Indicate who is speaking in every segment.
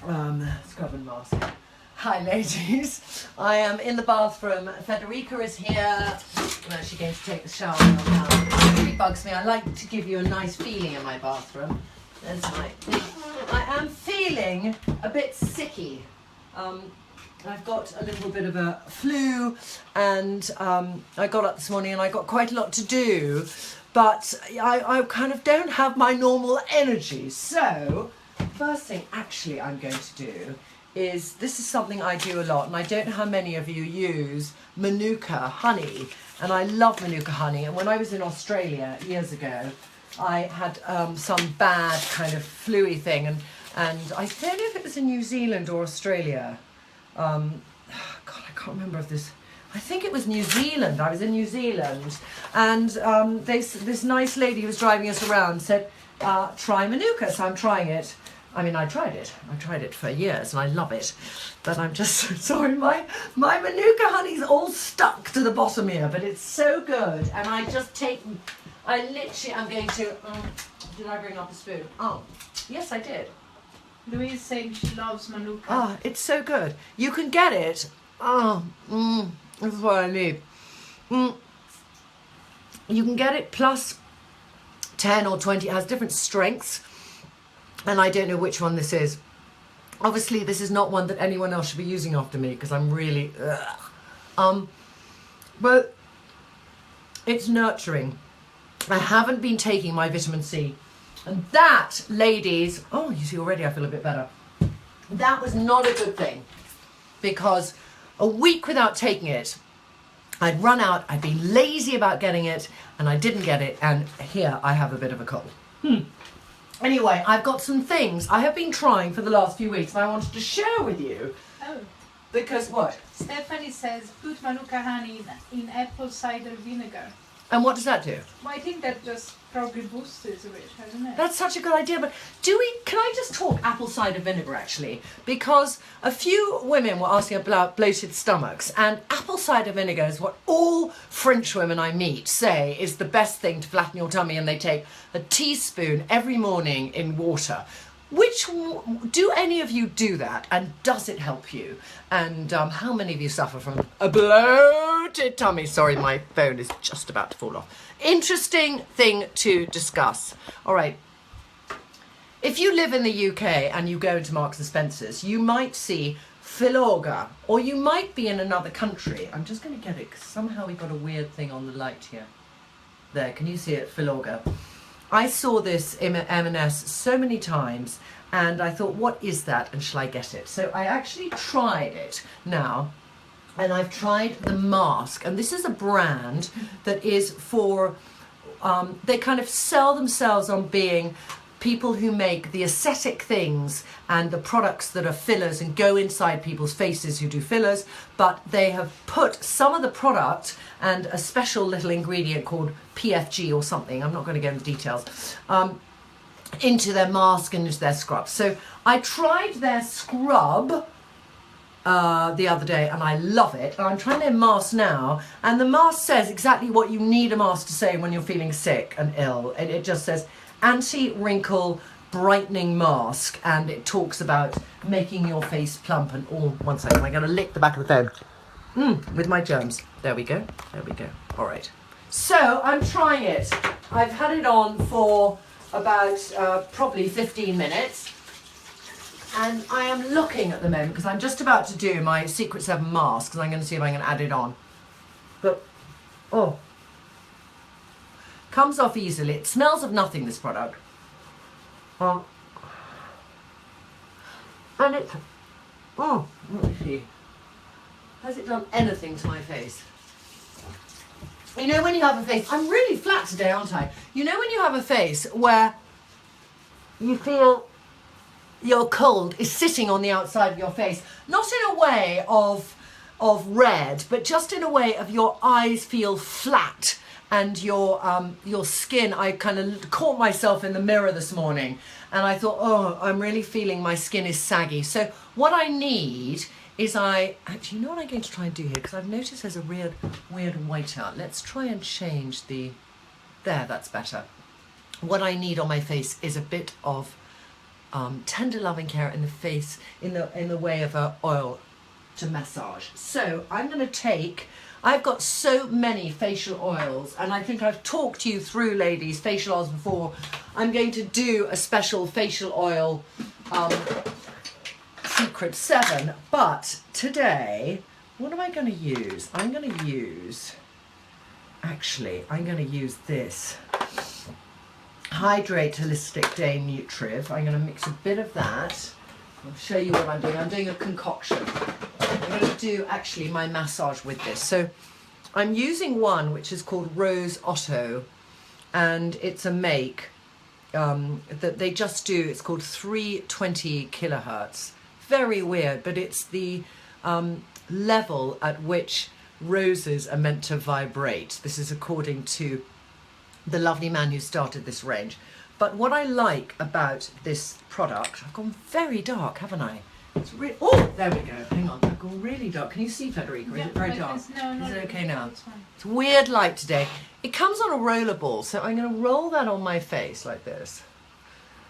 Speaker 1: scrub and mask. Hi ladies, I am in the bathroom. Federica is here. I'm actually going to take the shower now. It really bugs me. I like to give you a nice feeling in my bathroom. There's my thing. I am feeling a bit sicky. I've got a little bit of a flu, and I got up this morning and I got quite a lot to do, but I kind of don't have my normal energy. So first thing actually I'm going to do is, this is something I do a lot, and I don't know how many of you use Manuka honey, and I love Manuka honey. And when I was in Australia years ago, I had some bad kind of flu-y thing, and I don't know if it was in New Zealand or Australia. God, I can't remember if this, I think it was New Zealand. I was in New Zealand, and this nice lady who was driving us around said, try Manuka, so I'm trying it. I mean, I tried it for years and I love it, but I'm just sorry, my Manuka honey's all stuck to the bottom here, but it's so good. And I literally am going to, did I bring up a spoon? Oh, yes I did.
Speaker 2: Louise saying she loves Manuka.
Speaker 1: Oh, it's so good. You can get it. Oh, this is what I need. You can get it plus 10 or 20, it has different strengths. And I don't know which one this is. Obviously, this is not one that anyone else should be using after me, because I'm really, but it's nurturing. I haven't been taking my vitamin C. And that, ladies, oh, you see already I feel a bit better. That was not a good thing, because a week without taking it, I'd run out, I'd been lazy about getting it, and I didn't get it, and here I have a bit of a cold. Anyway, I've got some things I have been trying for the last few weeks and I wanted to share with you.
Speaker 2: Oh.
Speaker 1: Because what?
Speaker 2: Stephanie says put Manuka honey in apple cider vinegar.
Speaker 1: And what does that do?
Speaker 2: Well, I think that just probably boosts it a bit, hasn't it?
Speaker 1: That's such a good idea, but can I just talk apple cider vinegar actually? Because a few women were asking about bloated stomachs, and apple cider vinegar is what all French women I meet say is the best thing to flatten your tummy, and they take a teaspoon every morning in water. Do any of you do that, and does it help you? And how many of you suffer from a bloated tummy? Sorry, my phone is just about to fall off. Interesting thing to discuss. All right. If you live in the UK and you go into Marks and Spencer's, you might see Filorga, or you might be in another country. I'm just going to get it because somehow we got a weird thing on the light here. There, can you see it? Filorga. I saw this in M&S so many times, and I thought, what is that, and shall I get it? So I actually tried it now, and I've tried the mask, and this is a brand that is for, they kind of sell themselves on being people who make the aesthetic things and the products that are fillers and go inside people's faces who do fillers, but they have put some of the product and a special little ingredient called PFG or something, I'm not going to go into details, into their mask and into their scrub. So I tried their scrub the other day and I love it. And I'm trying their mask now, and the mask says exactly what you need a mask to say when you're feeling sick and ill. And it just says anti-wrinkle brightening mask, and it talks about making your face plump and all. One second, I'm going to lick the back of the phone with my germs. There we go. There we go. All right. So I'm trying it. I've had it on for about probably 15 minutes. And I am looking at the moment because I'm just about to do my Secret 7 mask, and I'm going to see if I can add it on. But, oh. Comes off easily. It smells of nothing, this product. And it's, oh, let me see. Has it done anything to my face? You know when you have a face, I'm really flat today, aren't I? You know when you have a face where you feel your cold is sitting on the outside of your face, not in a way of red, but just in a way of your eyes feel flat, and your skin, I kind of caught myself in the mirror this morning and I thought, oh, I'm really feeling my skin is saggy. So what I need is actually, you know what I'm going to try and do here, because I've noticed there's a weird whiteout. Let's try and change there, that's better. What I need on my face is a bit of tender loving care in the face, in the way of a oil to massage. So I'm going to take, I've got so many facial oils, and I think I've talked you through, ladies, facial oils before. I'm going to do a special facial oil Secret 7, but today, what am I going to use? I'm going to use this Hydrate Holistic Day Nutriv. I'm going to mix a bit of that. I'll show you what I'm doing. I'm doing a concoction. I'm going to do actually my massage with this. So I'm using one which is called Rose Otto, and it's a make that they just do. It's called 320 kilohertz. Very weird, but it's the level at which roses are meant to vibrate. This is according to the lovely man who started this range. But what I like about this product, I've gone very dark, haven't I? It's really, oh, there we go. Hang on, I've gone really dark. Can you see, Federica? Is it very dark?
Speaker 2: No,
Speaker 1: is it okay now?
Speaker 2: It's fine.
Speaker 1: It's weird light today. It comes on a roller ball, so I'm going to roll that on my face like this.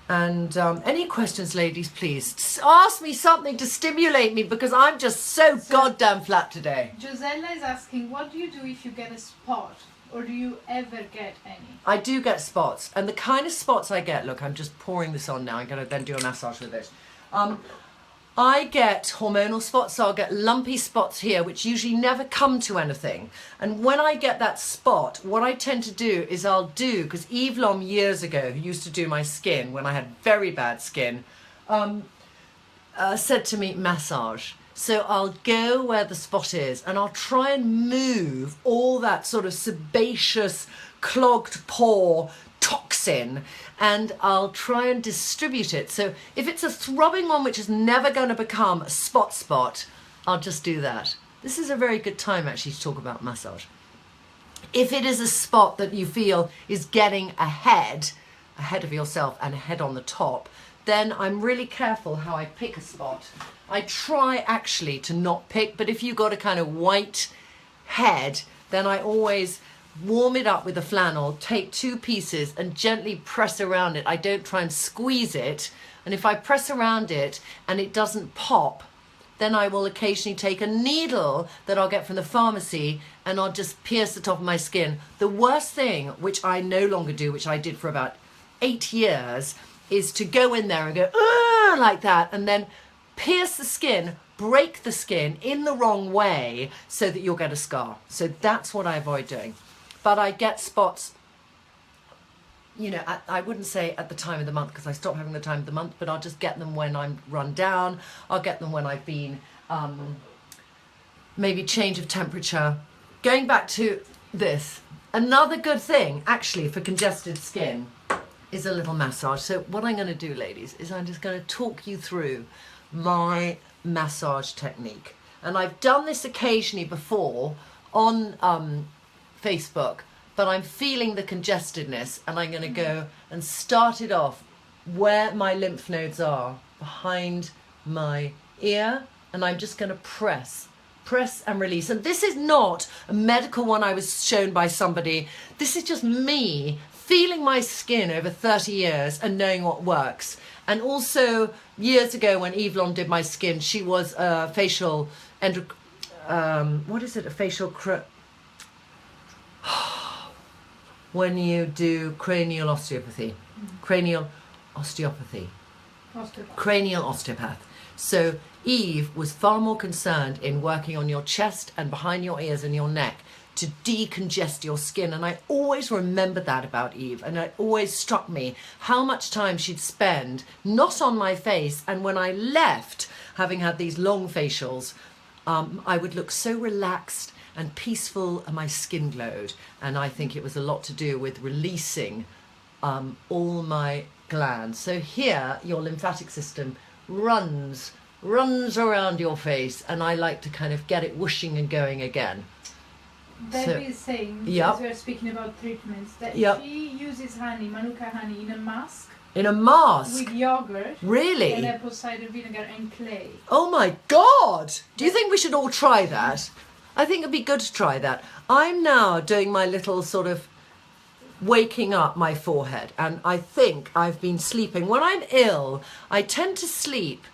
Speaker 1: And any questions, ladies, please ask me something to stimulate me, because I'm just so goddamn flat today.
Speaker 2: Gisella is asking, what do you do if you get a spot? Or do you ever get any?
Speaker 1: I do get spots, and the kind of spots I get, look, I'm just pouring this on now. I'm going to then do a massage with this. I get hormonal spots, so I'll get lumpy spots here, which usually never come to anything. And when I get that spot, what I tend to do is because Eve Lom years ago, who used to do my skin when I had very bad skin, said to me, massage. So I'll go where the spot is, and I'll try and move all that sort of sebaceous, clogged pore toxin, and I'll try and distribute it. So if it's a throbbing one which is never going to become a spot, I'll just do that. This is a very good time actually to talk about massage. If it is a spot that you feel is getting ahead of yourself and ahead on the top, then I'm really careful how I pick a spot. I try actually to not pick, but if you've got a kind of white head, then I always warm it up with a flannel, take 2 pieces and gently press around it. I don't try and squeeze it. And if I press around it and it doesn't pop, then I will occasionally take a needle that I'll get from the pharmacy and I'll just pierce the top of my skin. The worst thing, which I no longer do, which I did for about 8 years, is to go in there and go, like that, and then pierce the skin, break the skin in the wrong way so that you'll get a scar. So that's what I avoid doing. But I get spots, you know, I wouldn't say at the time of the month, because I stopped having the time of the month, but I'll just get them when I'm run down. I'll get them when I've been maybe change of temperature. Going back to this, another good thing actually for congested skin is a little massage. So what I'm going to do, ladies, is I'm just going to talk you through my massage technique. And I've done this occasionally before on Facebook, but I'm feeling the congestedness, and I'm going to go and start it off where my lymph nodes are, behind my ear, and I'm just going to press and release. And this is not a medical one I was shown by somebody. This is just me feeling my skin over 30 years and knowing what works. And also years ago when Evelyn did my skin, she was a facial when you do cranial osteopathy. Cranial osteopath. So Eve was far more concerned in working on your chest and behind your ears and your neck to decongest your skin. And I always remember that about Eve, and it always struck me how much time she'd spend not on my face. And when I left, having had these long facials, I would look so relaxed and peaceful, and my skin glowed. And I think it was a lot to do with releasing all my glands. So here your lymphatic system runs around your face, and I like to kind of get it whooshing and going again.
Speaker 2: Debbie is saying, as we are speaking about treatments, that she uses honey, manuka honey, in a mask.
Speaker 1: In a mask?
Speaker 2: With yogurt.
Speaker 1: Really?
Speaker 2: And apple cider vinegar and clay.
Speaker 1: Oh my God! Do you think we should all try that? I think it'd be good to try that. I'm now doing my little sort of waking up my forehead, and I think I've been sleeping. When I'm ill, I tend to sleep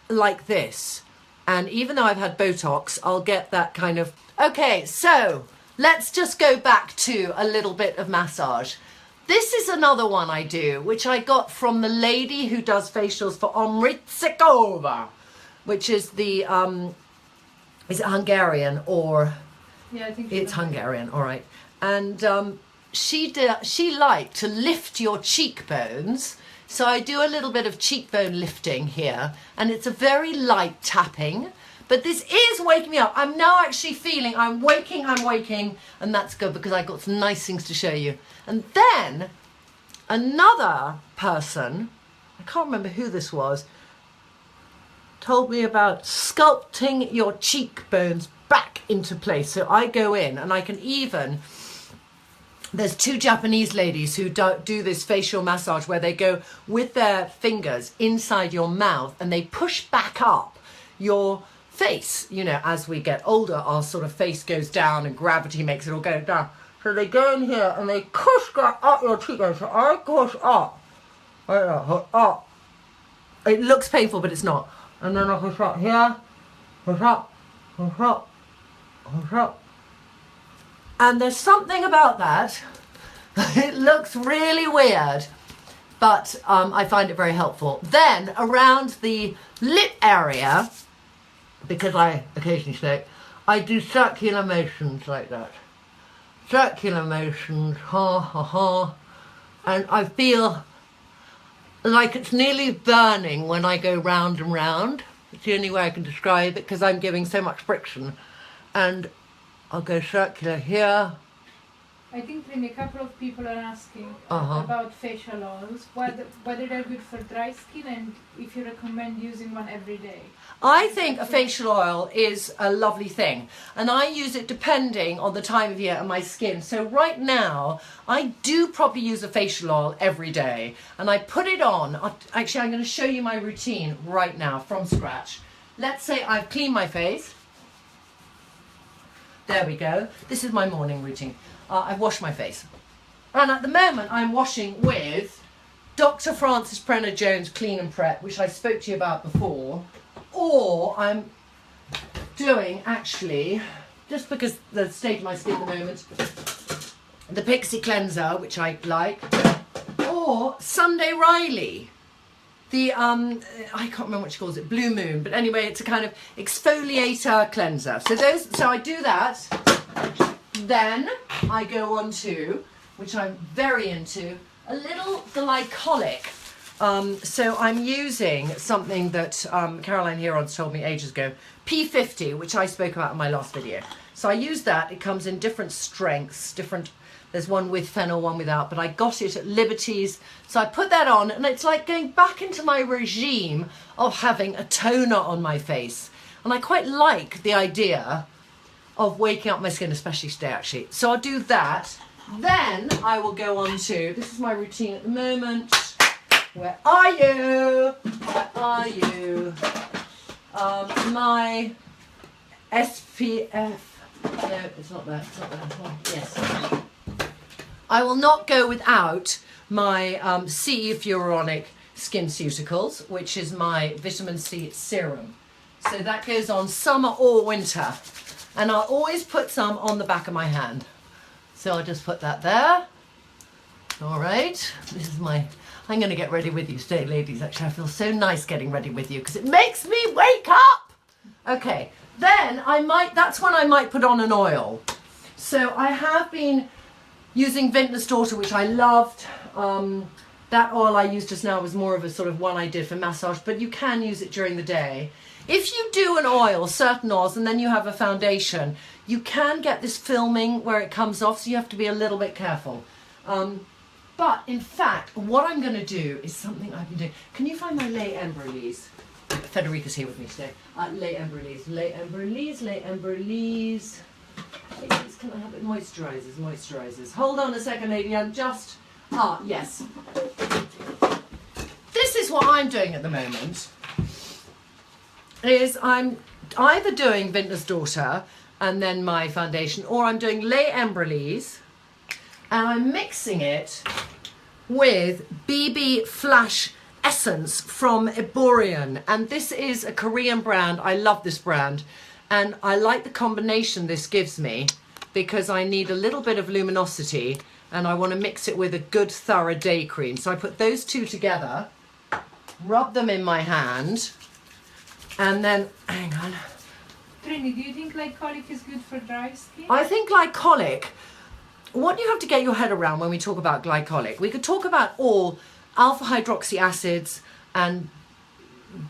Speaker 1: like this, and even though I've had Botox, I'll get that kind of... Okay, so let's just go back to a little bit of massage. This is another one I do, which I got from the lady who does facials for Omritsikova, which is the, is it Hungarian or...
Speaker 2: Yeah, I think
Speaker 1: it's Hungarian, all right. And she liked to lift your cheekbones. So I do a little bit of cheekbone lifting here, and it's a very light tapping. But this is waking me up. I'm now actually feeling I'm waking, and that's good because I've got some nice things to show you. And then another person, I can't remember who this was, told me about sculpting your cheekbones back into place. So I go in and I can even... There's two Japanese ladies who do this facial massage where they go with their fingers inside your mouth and they push back up your face. You know, as we get older, our sort of face goes down and gravity makes it all go down. So they go in here and they push up your cheekbones. So I push up. Up. It looks painful, but it's not. And then I push up here. Push up. Push up. Push up. And there's something about that. It looks really weird, but I find it very helpful. Then around the lip area, because I occasionally smoke, I do circular motions like that. Circular motions, ha ha ha. And I feel like it's nearly burning when I go round and round. It's the only way I can describe it because I'm giving so much friction. And I'll go circular here.
Speaker 2: I think a couple of people are asking about facial oils, whether they're good for dry skin and if you recommend using one every day.
Speaker 1: I think a facial oil is a lovely thing, and I use it depending on the time of year and my skin. So right now, I do probably use a facial oil every day, and I put it on. Actually, I'm going to show you my routine right now from scratch. Let's say I've cleaned my face. There we go. This is my morning routine. I've washed my face. And at the moment, I'm washing with Dr. Francis Prenner Jones Clean and Prep, which I spoke to you about before. Or I'm doing, actually, just because the state of my skin at the moment, the Pixie Cleanser, which I like. Or Sunday Riley. The, I can't remember what she calls it, Blue Moon. But anyway, it's a kind of exfoliator cleanser. So I do that. Then I go on to, which I'm very into, a little glycolic. So I'm using something that Caroline Heron's told me ages ago, P50, which I spoke about in my last video. So I use that. It comes in different strengths, there's one with phenol, one without, but I got it at Liberty's. So I put that on, and it's like going back into my regime of having a toner on my face. And I quite like the idea of waking up my skin, especially today, actually. So I'll do that. Then I will go on to, this is my routine at the moment. Where are you? Where are you? My SPF. No, it's not there. It's not there. Oh, yes. I will not go without my C Furonic SkinCeuticals, which is my vitamin C serum. So that goes on summer or winter. And I'll always put some on the back of my hand. So I'll just put that there. All right. This is my... I'm going to get ready with you today, ladies. Actually, I feel so nice getting ready with you because it makes me wake up. Okay. Then that's when I might put on an oil. So I have been using Vintner's Daughter, which I loved. That oil I used just now was more of a sort of one I did for massage, but you can use it during the day. If you do an oil, certain oils, and then you have a foundation, you can get this filming where it comes off, so you have to be a little bit careful. But in fact, what I'm going to do is something I've been doing. Can you find my Les Emberlies? Federica's here with me today. Les Emberlies, Les Emberlies, Les Emberlies. Ladies, can I have it? Moisturizers, moisturizers. Hold on a second, lady. I'm just... yes. This is what I'm doing at the moment. Is I'm either doing Vintner's Daughter and then my foundation, or I'm doing Les Emberlies and I'm mixing it with BB Flash Essence from Eborian, and this is a Korean brand. I love this brand, and I like the combination this gives me because I need a little bit of luminosity and I want to mix it with a good thorough day cream. So I put those two together, rub them in my hand, and then, hang on.
Speaker 2: Trinny, do you think glycolic is good for dry skin?
Speaker 1: I think glycolic, what you have to get your head around when we talk about glycolic, we could talk about all alpha hydroxy acids and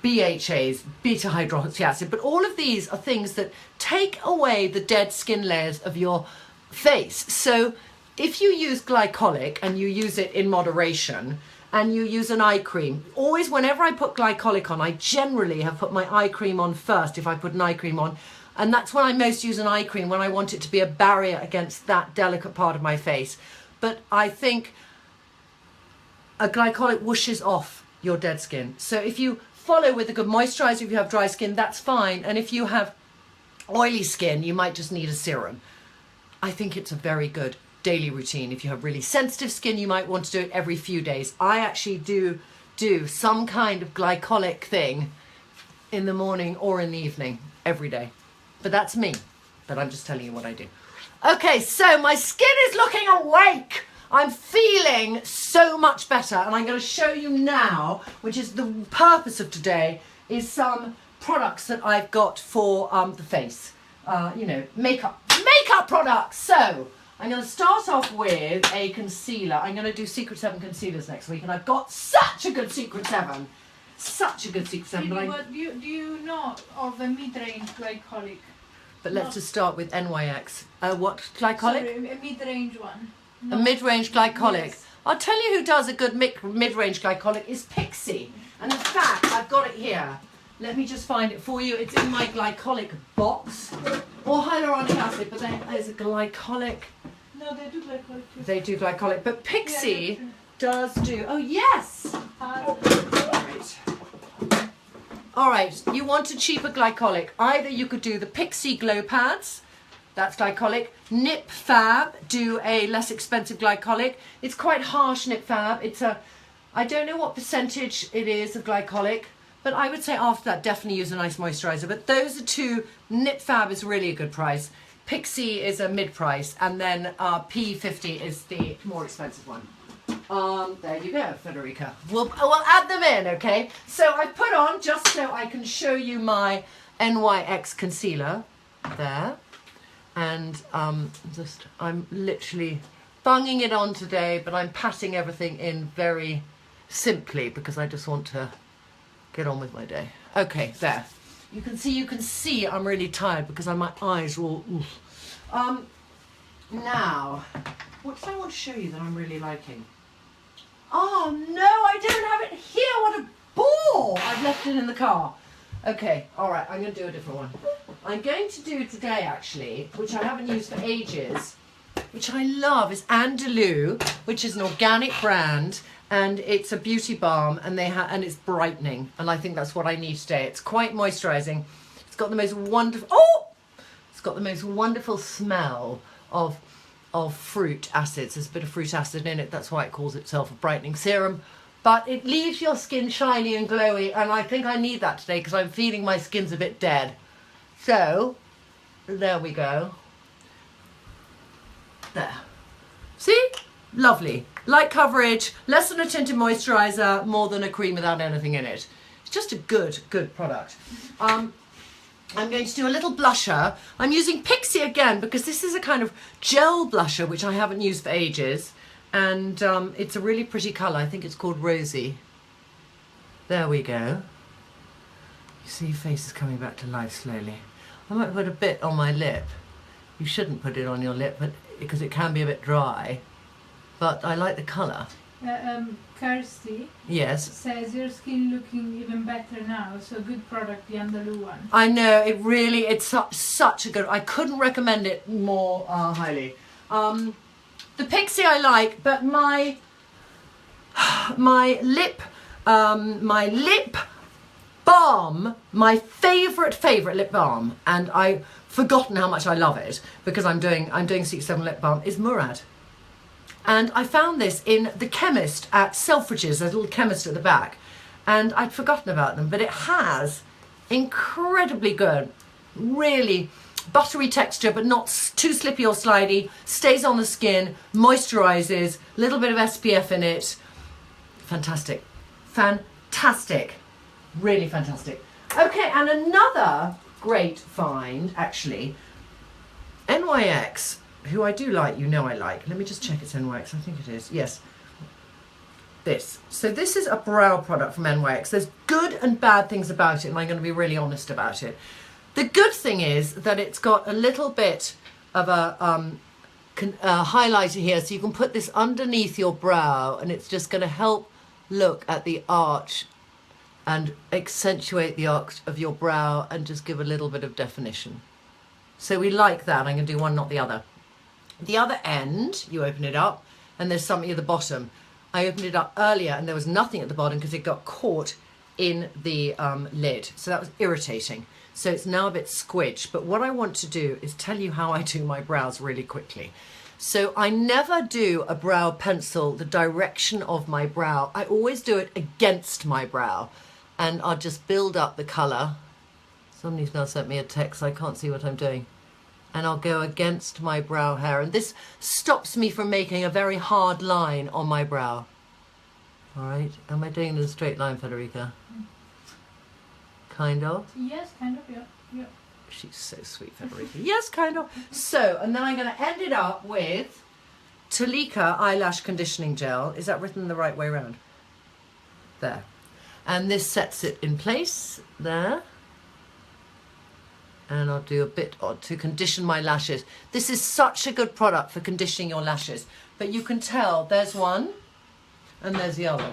Speaker 1: BHAs, beta hydroxy acid, but all of these are things that take away the dead skin layers of your face. So if you use glycolic and you use it in moderation and you use an eye cream, always whenever I put glycolic on, I generally have put my eye cream on first if I put an eye cream on, and that's when I most use an eye cream, when I want it to be a barrier against that delicate part of my face. But I think a glycolic whooshes off your dead skin. So if you follow with a good moisturizer, if you have dry skin, that's fine. And if you have oily skin, you might just need a serum. I think it's a very good daily routine. If you have really sensitive skin, you might want to do it every few days. I actually do some kind of glycolic thing in the morning or in the evening every day. But that's me. But I'm just telling you what I do. Okay, so my skin is looking awake. I'm feeling so much better, and I'm going to show you now, which is the purpose of today, is some products that I've got for the face. You know, makeup products. So I'm going to start off with a concealer. I'm going to do Secret 7 concealers next week, and I've got such a good Secret 7. Such a good Secret 7.
Speaker 2: Do you know of a mid-range glycolic?
Speaker 1: But let's just start with NYX. What glycolic?
Speaker 2: Sorry, a mid-range one.
Speaker 1: A mid-range glycolic.
Speaker 2: Yes.
Speaker 1: I'll tell you who does a good mid-range glycolic is Pixie. And in fact, I've got it here. Let me just find it for you. It's in my glycolic box. Or hyaluronic acid, but there's a glycolic.
Speaker 2: No, they do glycolic too.
Speaker 1: They do glycolic. But Pixie
Speaker 2: Yeah,
Speaker 1: does do... Oh, yes! All right, you want a cheaper glycolic. Either you could do the Pixie Glow Pads. That's glycolic. Nip Fab do a less expensive glycolic. It's quite harsh, Nip Fab. I don't know what percentage it is of glycolic, but I would say after that, definitely use a nice moisturizer. But those are two. Nip Fab is really a good price. Pixie is a mid-price, and then P50 is the more expensive one. There you go, Federica. We'll add them in, okay? So I put on, just so I can show you my NYX concealer there. And I'm literally bunging it on today, but I'm patting everything in very simply because I just want to get on with my day. Okay, there. You can see I'm really tired because my eyes are all... Now, what did I want to show you that I'm really liking? Oh no, I don't have it here. What a bore! I've left it in the car. Okay, all right, I'm going to do a different one. I'm going to do today, actually, which I haven't used for ages, which I love, is Andalou, which is an organic brand, and it's a beauty balm, and and it's brightening, and I think that's what I need today. It's quite moisturising. It's got the most wonderful... Oh! It's got the most wonderful smell of fruit acids. There's a bit of fruit acid in it. That's why it calls itself a brightening serum. But it leaves your skin shiny and glowy, and I think I need that today because I'm feeling my skin's a bit dead. So, there we go. There. See? Lovely. Light coverage, less than a tinted moisturiser, more than a cream without anything in it. It's just a good product. I'm going to do a little blusher. I'm using Pixie again because this is a kind of gel blusher which I haven't used for ages. And it's a really pretty colour. I think it's called Rosy. There we go. You see your face is coming back to life slowly. I might put a bit on my lip. You shouldn't put it on your lip because it can be a bit dry. But I like the colour.
Speaker 2: Kirsty says your skin looking even better now, so good product, the Andalou one.
Speaker 1: I know, it's such a good, I couldn't recommend it more highly. The Pixie I like, but my lip balm, my favourite lip balm, and I've forgotten how much I love it because I'm doing Secret 7 lip balm, is Murad. And I found this in the chemist at Selfridges, there's a little chemist at the back. And I'd forgotten about them, but it has incredibly good, really buttery texture, but not too slippy or slidey, stays on the skin, moisturizes, a little bit of SPF in it. Fantastic. Fantastic. Really fantastic. Okay, and another great find, actually, NYX, who I do like, you know I like. Let me just check it's NYX, I think it is. Yes. This. So this is a brow product from NYX. There's good and bad things about it, and I'm going to be really honest about it. The good thing is that it's got a little bit of a highlighter here, so you can put this underneath your brow, and it's just going to help look at the arch and accentuate the arch of your brow and just give a little bit of definition. So we like that. I'm going to do one, not the other. The other end, you open it up, and there's something at the bottom. I opened it up earlier, and there was nothing at the bottom because it got caught in the lid. So that was irritating. So it's now a bit squidged. But what I want to do is tell you how I do my brows really quickly. So I never do a brow pencil the direction of my brow. I always do it against my brow. And I'll just build up the colour. Somebody's now sent me a text, I can't see what I'm doing. And I'll go against my brow hair. And this stops me from making a very hard line on my brow. All right, am I doing it in a straight line, Federica? Kind of?
Speaker 2: Yes, kind of, yeah. Yeah.
Speaker 1: She's so sweet, Federica. Yes, kind of. So, and then I'm going to end it up with Talika Eyelash Conditioning Gel. Is that written the right way around? There. And this sets it in place there. And I'll do a bit to condition my lashes. This is such a good product for conditioning your lashes. But you can tell there's one and there's the other.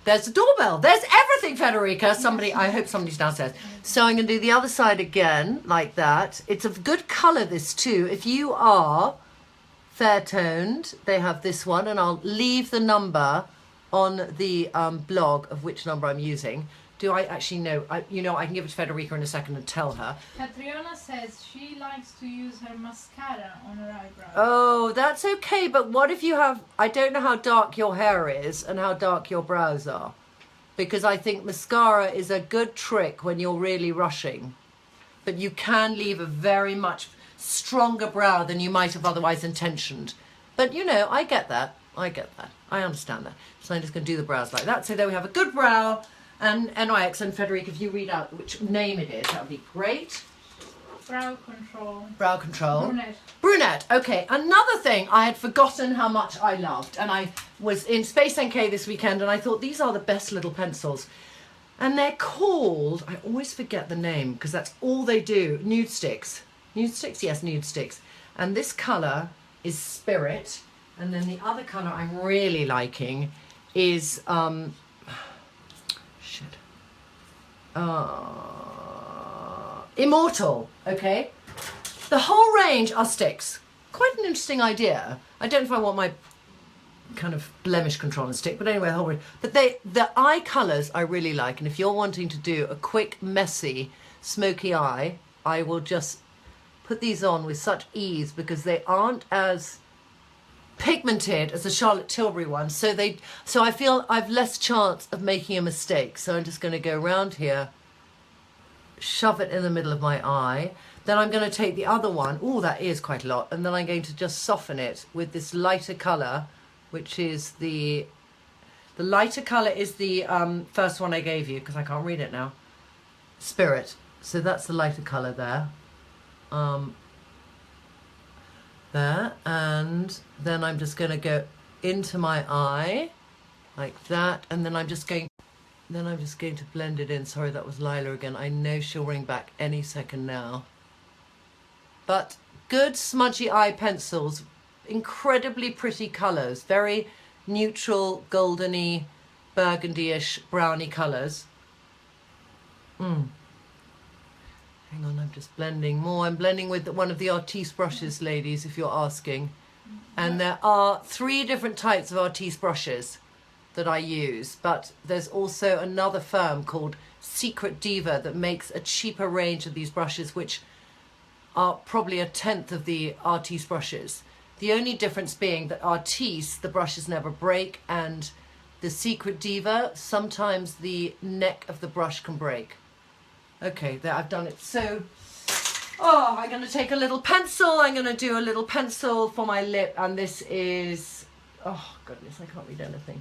Speaker 1: There's the doorbell. There's everything, Federica. Somebody, I hope somebody's downstairs. So I'm going to do the other side again, like that. It's of good colour, this too. If you are fair-toned, they have this one. And I'll leave the number on the blog of which number I'm using. Do I actually know? I can give it to Federica in a second and tell her.
Speaker 2: Catriona says she likes to use her mascara on her eyebrows.
Speaker 1: Oh, that's okay. But what if you have... I don't know how dark your hair is and how dark your brows are. Because I think mascara is a good trick when you're really rushing. But you can leave a very much stronger brow than you might have otherwise intentioned. But, you know, I get that. I get that. I understand that. So I'm just going to do the brows like that. So there we have a good brow. And NYX, and Federica, if you read out which name it is, that would be great.
Speaker 2: Brow Control.
Speaker 1: Brow Control.
Speaker 2: Brunette.
Speaker 1: Brunette. Okay, another thing I had forgotten how much I loved. And I was in Space NK this weekend, and I thought these are the best little pencils. And they're called, I always forget the name, because that's all they do, Nude Sticks. Nude Sticks? Yes, Nude Sticks. And this colour is Spirit. And then the other colour I'm really liking is... Immortal, okay? The whole range are sticks. Quite an interesting idea. I don't know if I want my kind of blemish control on stick, but anyway, the whole range. But the eye colours I really like, and if you're wanting to do a quick, messy, smoky eye, I will just put these on with such ease because they aren't as pigmented as the Charlotte Tilbury one, so I feel I've less chance of making a mistake. So I'm just going to go around here, shove it in the middle of my eye. Then I'm going to take the other one. Oh, that is quite a lot. And then I'm going to just soften it with this lighter colour, which is the lighter colour is the first one I gave you because I can't read it now. Spirit. So that's the lighter colour there. There, and then I'm just going to go into my eye like that, and then I'm just going to blend it in. Sorry, that was Lila again. I know she'll ring back any second now. But good smudgy eye pencils, incredibly pretty colours, very neutral, goldeny, burgundy-ish, browny colours. Hang on, I'm just blending more. I'm blending with one of the Artiste brushes, ladies, if you're asking. And there are 3 different types of Artiste brushes that I use, but there's also another firm called Secret Diva that makes a cheaper range of these brushes, which are probably 1/10 of the Artiste brushes. The only difference being that Artiste, the brushes never break, and the Secret Diva, sometimes the neck of the brush can break. Okay, there, I've done it. So, I'm going to take a little pencil. I'm going to do a little pencil for my lip, and this is, oh goodness, I can't read anything.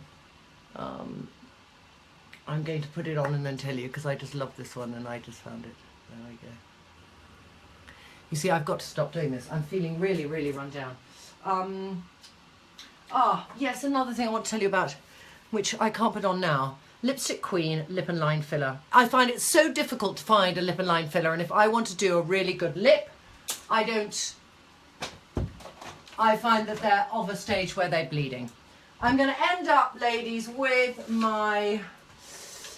Speaker 1: I'm going to put it on and then tell you, because I just love this one and I just found it. There we go. You see, I've got to stop doing this. I'm feeling really, really run down. Yes, another thing I want to tell you about, which I can't put on now. Lipstick Queen lip and line filler. I find it so difficult to find a lip and line filler, and if I want to do a really good lip, I find that they're of a stage where they're bleeding. I'm going to end up, ladies, with my...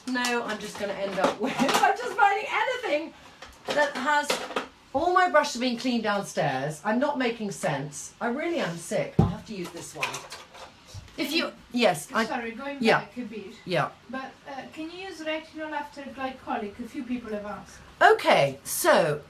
Speaker 1: No, I'm just going to end up with... I'm just finding anything that has... All my brushes are being cleaned downstairs. I'm not making sense. I really am sick. I'll have to use this one. If you... Yes.
Speaker 2: Sorry, going back a bit.
Speaker 1: Yeah.
Speaker 2: But can you use retinol after glycolic? A few people have asked.
Speaker 1: Okay, so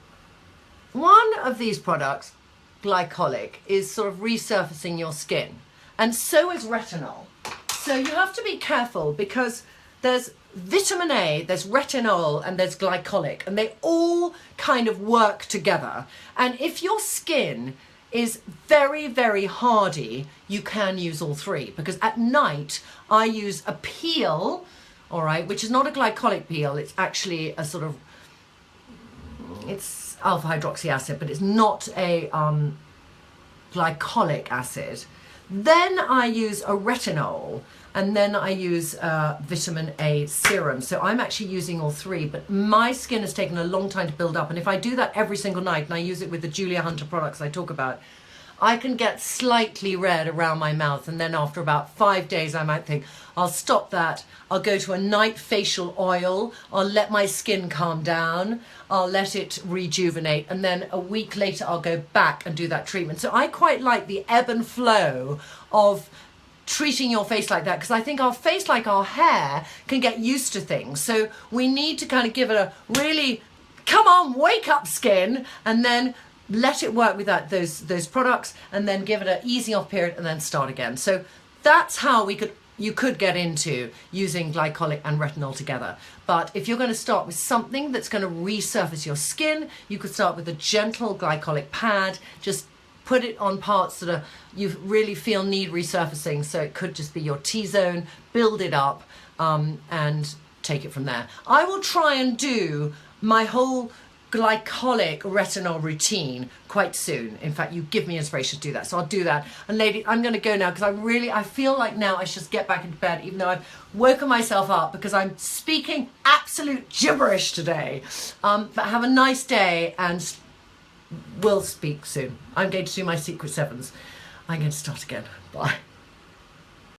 Speaker 1: one of these products, glycolic, is sort of resurfacing your skin. And so is retinol. So you have to be careful because there's vitamin A, there's retinol, and there's glycolic, and they all kind of work together. And if your skin is very, very hardy, you can use all three. Because at night, I use a peel, all right, which is not a glycolic peel, it's actually a sort of, it's alpha hydroxy acid, but it's not a glycolic acid. Then I use a retinol, and then I use vitamin A serum. So I'm actually using all three, but my skin has taken a long time to build up. And if I do that every single night, and I use it with the Julia Hunter products I talk about, I can get slightly red around my mouth. And then after about 5 days, I might think, I'll stop that. I'll go to a night facial oil. I'll let my skin calm down. I'll let it rejuvenate. And then a week later, I'll go back and do that treatment. So I quite like the ebb and flow of treating your face like that, because I think our face, like our hair, can get used to things. So we need to kind of give it a really, come on, wake up skin, and then let it work with those products, and then give it an easing off period, and then start again. So that's how you could get into using glycolic and retinol together. But if you're going to start with something that's going to resurface your skin, you could start with a gentle glycolic pad. Just put it on parts that you really feel need resurfacing. So it could just be your T-zone, build it up, and take it from there. I will try and do my whole glycolic retinol routine quite soon. In fact, you give me inspiration to do that. So I'll do that. And ladies, I'm going to go now because I feel like now I should just get back into bed, even though I've woken myself up because I'm speaking absolute gibberish today. But have a nice day, and we'll speak soon. I'm going to do my Secret Sevens. I'm going to start again. Bye.